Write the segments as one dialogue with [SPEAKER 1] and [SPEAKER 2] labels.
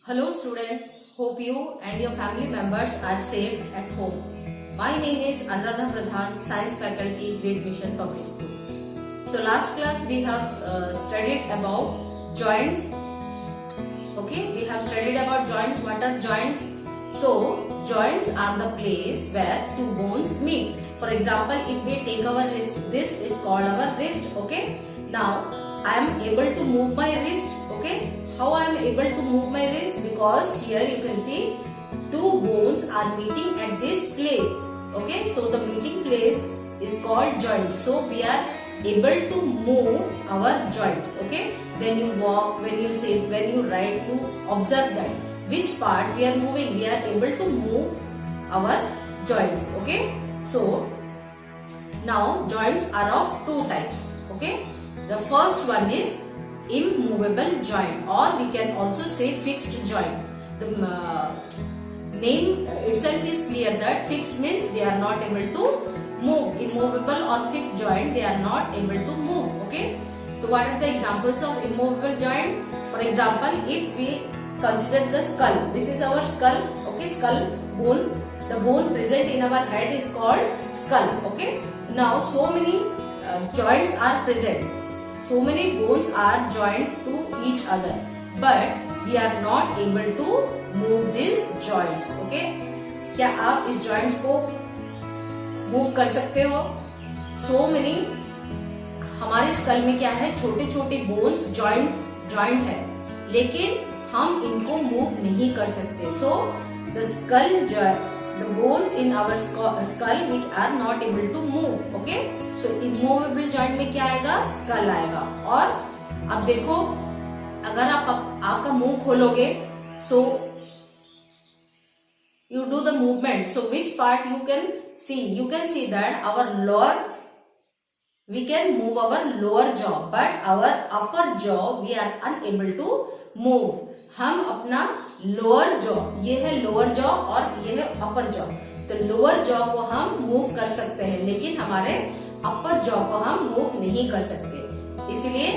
[SPEAKER 1] Hello students, hope you and your family members are safe at home. My name is Anuradha Pradhan, Science Faculty, Great Mission Public School. So last class we have studied about joints. Okay, we have studied about joints. What are joints? So joints are the place where two bones meet. For example, if we take our wrist, this is called our wrist. Okay, now I am able to move my wrist. Okay, how I am able to move my wrist? Because here you can see two bones are meeting at this place. Okay, so the meeting place is called joint. So we are able to move our joints. Okay, when you walk, when you sit, when you write, you observe that which part we are moving. We are able to move our joints. Okay, so now joints are of two types. Okay, the first one is immovable joint, or we can also say fixed joint. The name itself is clear that fixed means they are not able to move. Immovable or fixed joint, they are not able to move. Okay, so what are the examples of immovable joint? For example, if we consider the skull, this is our skull. Okay, skull bone, the bone present in our head is called skull. Okay, now so many joints are present. So many bones are joined to each other, but we are not able to move these joints. Okay, क्या आप इस joints को move कर सकते हो? So many हमारे skull में क्या है, छोटे छोटे bones joint है, लेकिन हम इनको move नहीं कर सकते. So the bones in our skull we are not able to move. Okay, so immovable joint में क्या आएगा, skull आएगा. और अब देखो, अगर आपका मुंह खोलोगे, so you do the movement. So which part you can see? You can see that we can move our lower jaw, but our upper jaw we are unable to move. हम अपना लोअर जॉ, ये है lower jaw और ये है अपर jaw, तो lower jaw को हम मूव कर सकते हैं, लेकिन हमारे अपर जॉ को हम मूव नहीं कर सकते. इसलिए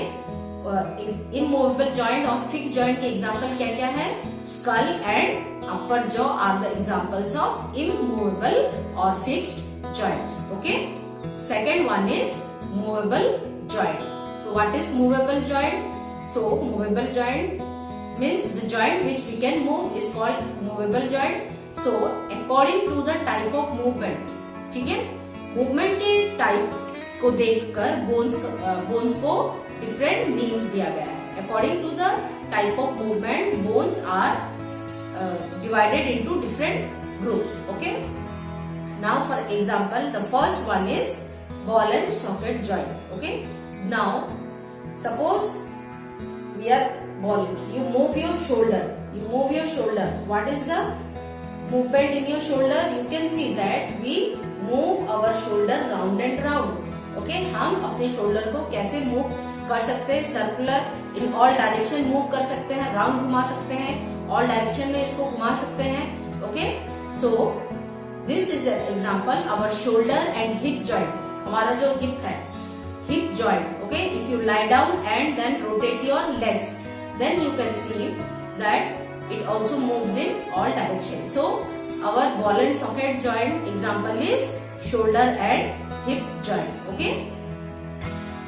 [SPEAKER 1] इमूवेबल जॉइंट और फिक्स जॉइंट के एग्जांपल क्या क्या है? Skull and upper jaw are the examples of immovable और fixed joints. Okay, second one is movable joint. So what is movable joint? So movable joint means the joint which we can move is called movable joint. So according to the type of movement, ठीक है, movement के type को देखकर bones को different names दिया गया है. According to the type of movement bones are divided into different groups. Okay, now for example the first one is ball and socket joint. Okay, now suppose we are balling, you move your shoulder. What is the movement in your shoulder? You can see that we move our shoulder round and round. Okay, हम अपने shoulder को कैसे move कर सकते हैं? Circular, in all direction move कर सकते हैं, राउंड घुमा सकते हैं, ऑल डायरेक्शन में इसको घुमा सकते हैं. Okay, so this is an example our shoulder and hip joint. हमारा जो हिप है, hip joint. Okay, if you lie down and then rotate your legs, then you can see that it also moves in all directions. So our ball and socket joint example is shoulder and hip joint. Okay,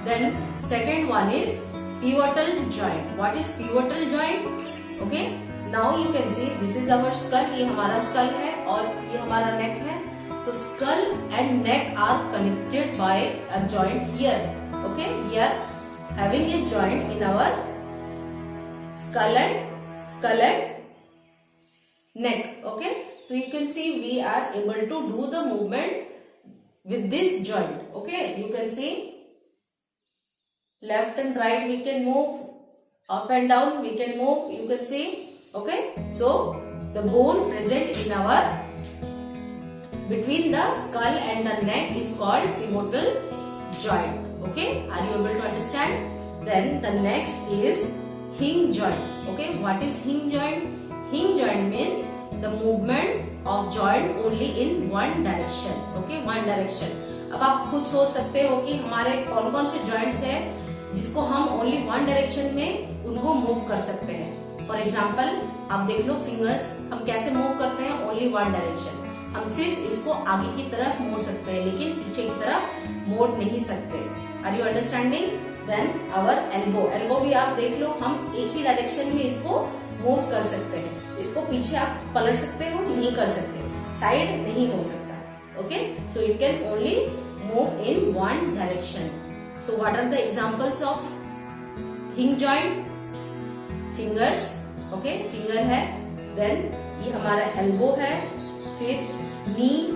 [SPEAKER 1] then second one is pivotal joint. What is pivotal joint? Okay, now you can see this is our skull. ये हमारा skull है और ये हमारा neck है. So skull and neck are connected by a joint here. Okay, we are having a joint in our skull and neck. Okay, so you can see we are able to do the movement with this joint. Okay, you can see left and right we can move, up and down we can move. You can see. Okay, so the bone present in our between the skull and the neck is called pivotal joint. Okay, are you able to understand? Then the next is hinge joint. Okay, what is hinge joint? Hinge joint means the movement of joint only in one direction. Okay, one direction. अब आप खुद सोच सकते हो कि हमारे कौन कौन से joints है जिसको हम only one direction में उनको move कर सकते हैं. फॉर एग्जाम्पल आप देख लो फिंगर्स हम कैसे मूव करते हैं, ओनली वन डायरेक्शन। हम सिर्फ इसको आगे की तरफ मोड़ सकते हैं लेकिन पीछे की तरफ मोड़ नहीं सकते। Are you understanding? Then our elbow, elbow भी आप देख लो हम एक ही डायरेक्शन में इसको मूव कर सकते हैं। इसको पीछे आप पलट सकते हो, नहीं कर सकते, साइड नहीं हो सकता। Okay, so it can only move in one direction. So what are the examples of hinge joint? Fingers, okay, finger है, देन ये हमारा एल्बो है, फिर नीज,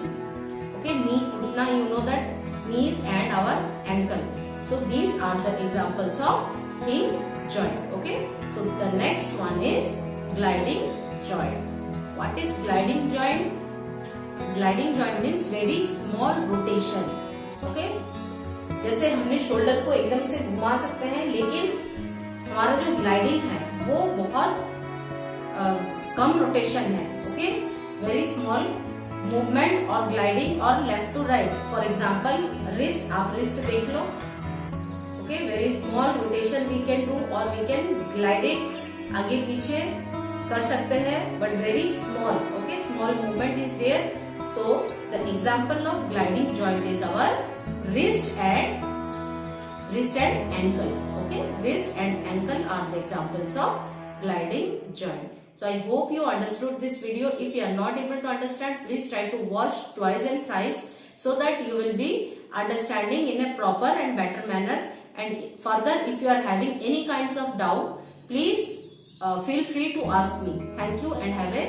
[SPEAKER 1] ओके, नी घुटना, you know that, knees and our ankle. So these are the examples of hinge joint. Okay. So the next one is gliding joint. What is gliding joint? Gliding joint means very small rotation. Okay. जैसे हमने shoulder को एकदम से घुमा सकते हैं लेकिन हमारा जो ग्लाइडिंग है वो बहुत कम रोटेशन है। ओके, वेरी स्मॉल मूवमेंट और ग्लाइडिंग और left to right. For example wrist, आप रिस्ट देख लो। Okay, very small rotation we can do और वी कैन ग्लाइड इट, आगे पीछे कर सकते हैं but very small. Okay, small movement is there. So the example of gliding joint is our wrist and ankle. Okay, wrist and ankle are the examples of gliding joint. So I hope you understood this video. If you are not able to understand, please try to watch twice and thrice so that you will be understanding in a proper and better manner. And further, if you are having any kinds of doubt, please feel free to ask me. Thank you and have a